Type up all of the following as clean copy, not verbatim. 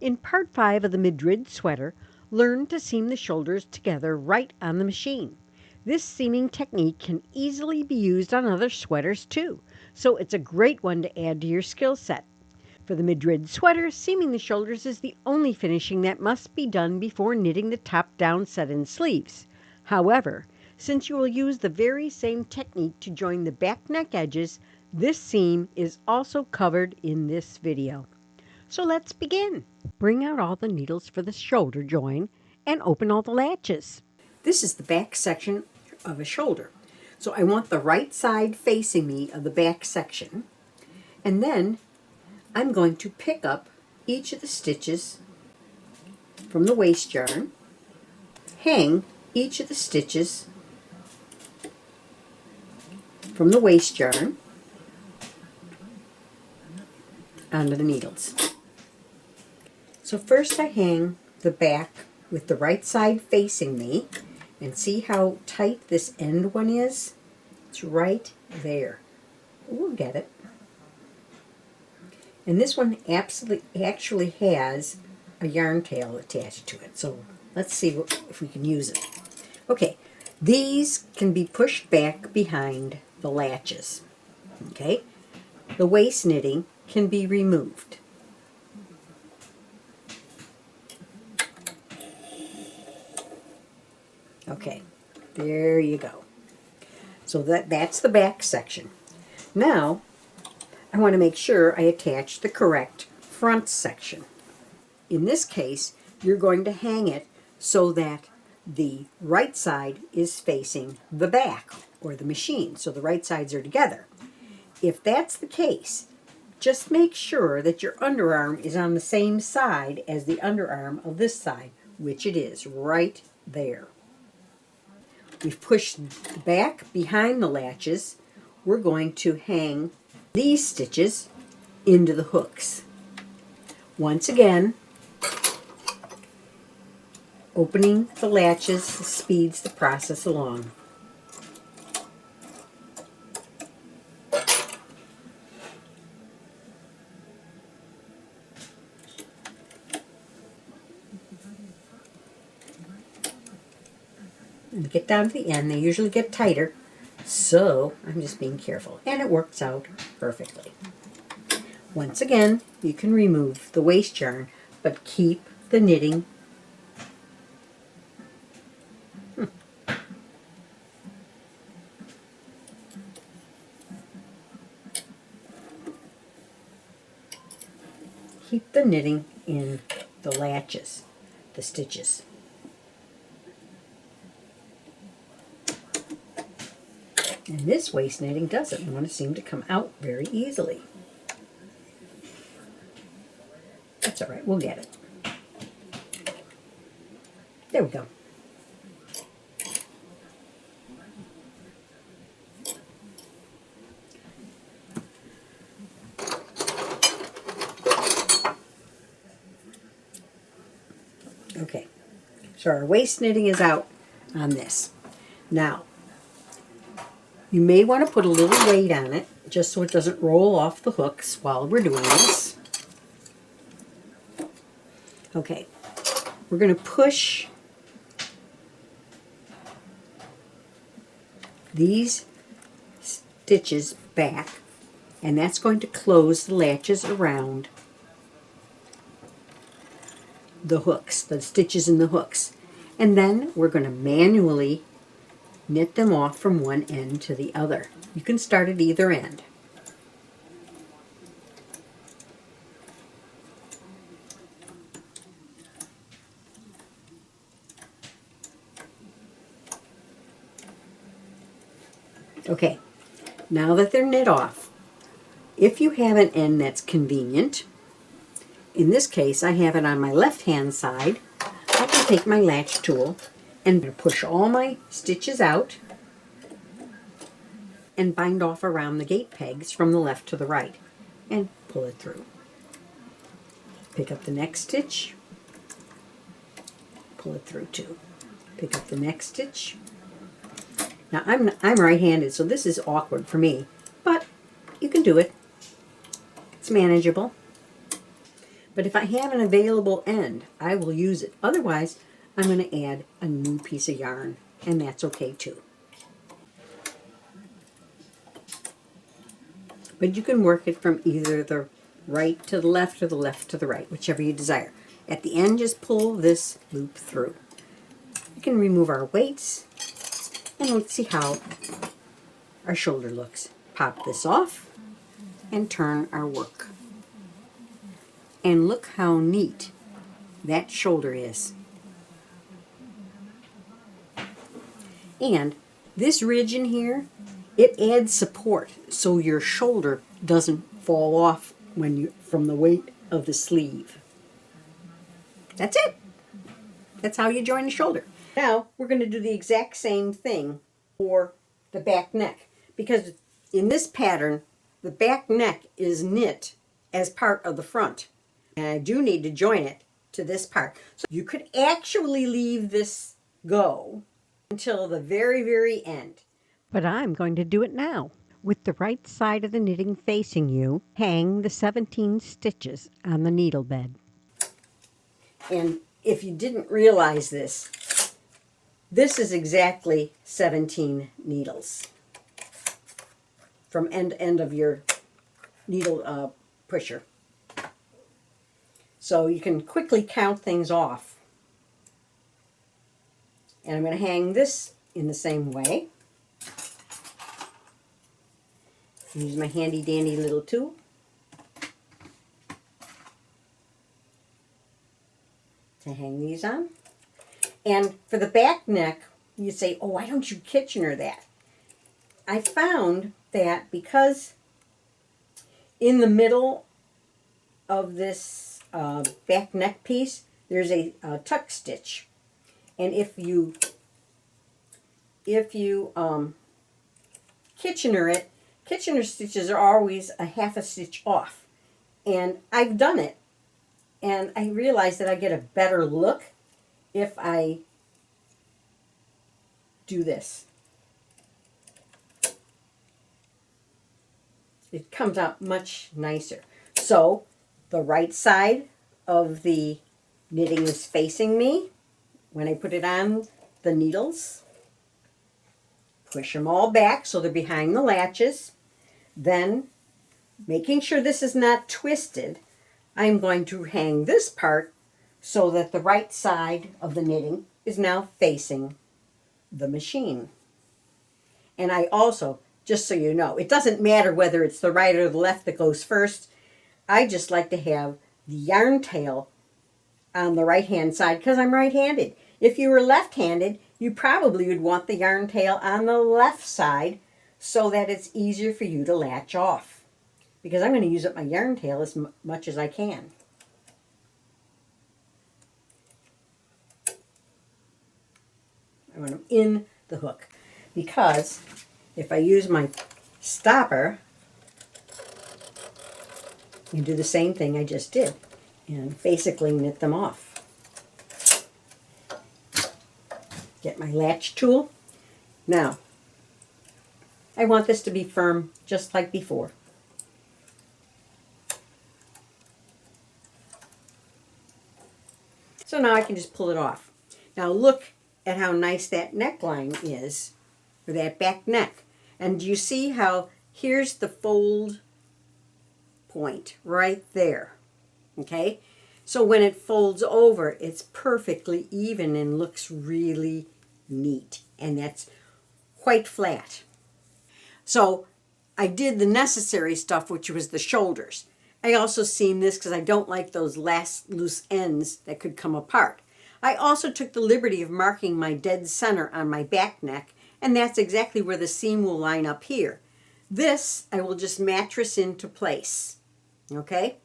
In part 5 of the Madrid Sweater, learn to seam the shoulders together right on the machine. This seaming technique can easily be used on other sweaters too, so it's a great one to add to your skill set. For the Madrid Sweater, seaming the shoulders is the only finishing that must be done before knitting the top-down set-in sleeves. However, since you will use the very same technique to join the back neck edges, this seam is also covered in this video. So let's begin. Bring out all the needles for the shoulder join and open all the latches. This is the back section of a shoulder. So I want the right side facing me of the back section. And then I'm going to pick up each of the stitches from the waist yarn, hang each of the stitches from the waist yarn onto the needles. So first I hang the back with the right side facing me, and see how tight this end one is? It's right there. We'll get it. And this one actually has a yarn tail attached to it, so let's see if we can use it. Okay, these can be pushed back behind the latches. Okay, the waist knitting can be removed. Okay, there you go. So that's the back section. Now, I want to make sure I attach the correct front section. In this case, you're going to hang it so that the right side is facing the back or the machine, so the right sides are together. If that's the case, just make sure that your underarm is on the same side as the underarm of this side, which it is, right there. We've pushed the back behind the latches. We're going to hang these stitches into the hooks. Once again, opening the latches speeds the process along. And get down to the end, they usually get tighter, so I'm just being careful, and it works out perfectly. Once again, you can remove the waist yarn, but keep the knitting. Keep the knitting in the latches, the stitches. And this waist knitting doesn't want to seem to come out very easily. That's all right, we'll get it. There we go. Okay, so our waist knitting is out on this. Now, you may want to put a little weight on it, just so it doesn't roll off the hooks while we're doing this. Okay, we're going to push these stitches back, and that's going to close the latches around the hooks, the stitches in the hooks. And then we're going to manually knit them off from one end to the other. You can start at either end. Okay, now that they're knit off, if you have an end that's convenient, in this case I have it on my left hand side, I can take my latch tool and push all my stitches out and bind off around the gate pegs from the left to the right and pull it through. Pick up the next stitch, pull it through too. Pick up the next stitch. Now I'm right-handed, so this is awkward for me, but you can do it. It's manageable. But if I have an available end, I will use it. Otherwise, I'm going to add a new piece of yarn, and that's okay too. But you can work it from either the right to the left or the left to the right, whichever you desire. At the end, just pull this loop through. We can remove our weights, and let's see how our shoulder looks. Pop this off and turn our work. And look how neat that shoulder is. And this ridge in here, it adds support so your shoulder doesn't fall off from the weight of the sleeve. That's it. That's how you join the shoulder. Now we're going to do the exact same thing for the back neck, because in this pattern the back neck is knit as part of the front, and I do need to join it to this part. So you could actually leave this go until the very, very end. But I'm going to do it now. With the right side of the knitting facing you, hang the 17 stitches on the needle bed. And if you didn't realize this, this is exactly 17 needles from end to end of your needle pusher. So you can quickly count things off. And I'm going to hang this in the same way. Use my handy dandy little tool. To hang these on. And for the back neck, you say, oh, why don't you Kitchener that? I found that because in the middle of this back neck piece, there's a tuck stitch. And if you Kitchener it, Kitchener stitches are always a half a stitch off. And I've done it, and I realized that I get a better look if I do this. It comes out much nicer. So the right side of the knitting is facing me. When I put it on the needles, push them all back so they're behind the latches. Then, making sure this is not twisted, I'm going to hang this part so that the right side of the knitting is now facing the machine. And I also, just so you know, it doesn't matter whether it's the right or the left that goes first. I just like to have the yarn tail on the right-hand side because I'm right-handed. If you were left-handed, you probably would want the yarn tail on the left side so that it's easier for you to latch off. Because I'm going to use up my yarn tail as much as I can. I want them in the hook. Because if I use my stopper, you do the same thing I just did and basically knit them off. Get my latch tool. Now, I want this to be firm just like before. So now I can just pull it off. Now look at how nice that neckline is for that back neck. And do you see how here's the fold point right there? Okay? So when it folds over, it's perfectly even and looks really neat. And that's quite flat. So I did the necessary stuff, which was the shoulders. I also seamed this because I don't like those last loose ends that could come apart. I also took the liberty of marking my dead center on my back neck, and that's exactly where the seam will line up here. This I will just mattress into place, okay?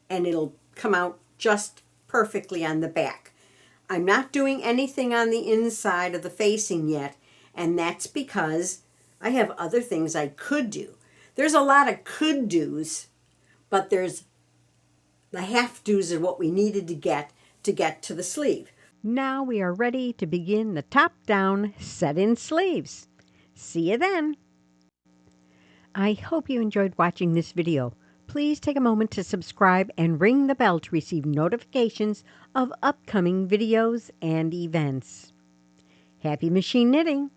And it'll come out just perfectly on the back. I'm not doing anything on the inside of the facing yet, and that's because I have other things I could do. There's a lot of could do's, but there's the half do's are what we needed to get to the sleeve. Now we are ready to begin the top-down set-in sleeves. See you then. I hope you enjoyed watching this video. please take a moment to subscribe and ring the bell to receive notifications of upcoming videos and events. Happy machine knitting!